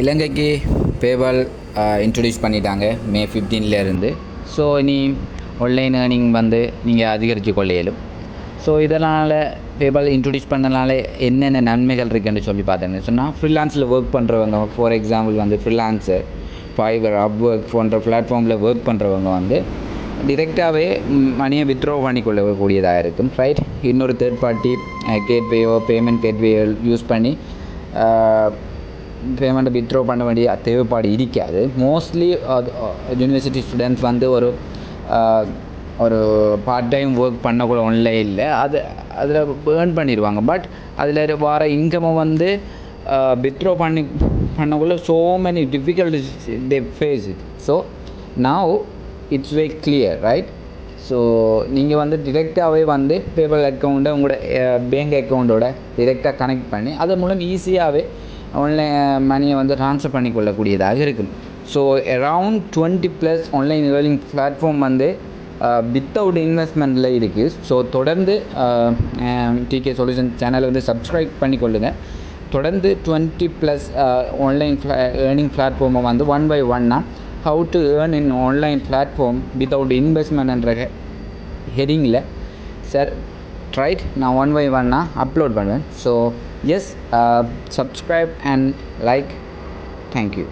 இலங்கைக்கு PayPal introduce பண்ணிட்டாங்க மே 15 இருந்து. ஸோ இனி ஆன்லைன் ஏர்னிங் வந்து நீங்கள் அதிகரித்து கொள்ள இயலும். ஸோ இதனால் பேபால் இன்ட்ரடியூஸ் பண்ணனால என்னென்ன நன்மைகள் இருக்குன்னு சொல்லி பார்த்தேன்னு சொன்னால், ஃப்ரீலான்ஸில் ஒர்க் பண்ணுறவங்க, ஃபார் எக்ஸாம்பிள் வந்து ஃப்ரீலான்ஸர், ஃபைவர், அப்வொர்க் போன்ற பிளாட்ஃபார்மில் ஒர்க் பண்ணுறவங்க வந்து டிரெக்டாகவே மணியை வித்ட்ரா பண்ணிக்கொள்ளக்கூடியதாக இருக்கும். ரைட், இன்னொரு தேர்ட் பார்ட்டி கேட்வேயோ பேமெண்ட் கேட்வேயோ யூஸ் பண்ணி பேமெண்ட்டை வித்ட்ரா பண்ண வேண்டிய தேவைப்பாடு இருக்காது. மோஸ்ட்லி யூனிவர்சிட்டி ஸ்டூடெண்ட்ஸ் வந்து ஒரு பார்ட் டைம் ஒர்க் பண்ணக்கூட ஆன்லைனில் அதில் ஏர்ன் பண்ணிடுவாங்க. பட் அதில் வர இன்கம்மை வந்து வித்ட்ரா பண்ணக்குள்ள so many difficulties they face it. So now it's very clear, right? So நீங்கள் வந்து டிரெக்டாகவே வந்து பேபால் அக்கௌண்ட்டை உங்களோட பேங்க் அக்கௌண்ட்டோட டிரெக்டாக கனெக்ட் பண்ணி அதன் மூலம் ஈஸியாகவே ஆன்லைன் மணியை வந்து ட்ரான்ஸ்ஃபர் பண்ணிக்கொள்ளக்கூடியதாக இருக்கும். So around 20+ online earning platform வந்து வித்தவுட் இன்வெஸ்ட்மெண்ட்டில் இருக்குது. ஸோ தொடர்ந்து டிகே சொல்யூஷன் சேனலை வந்து சப்ஸ்கிரைப் பண்ணிக்கொள்ளுங்கள். தொடர்ந்து 20+ ஆன்லைன் ஏர்னிங் பிளாட்ஃபார்மை வந்து ஒன் பை ஒன்னாக how to earn in online platform without investment என்ற ஹெடிங்கில் சார் ரைட் நான் ஒன் பை ஒன்னாக அப்லோட் பண்ணுவேன். So yes, subscribe and like. Thank you.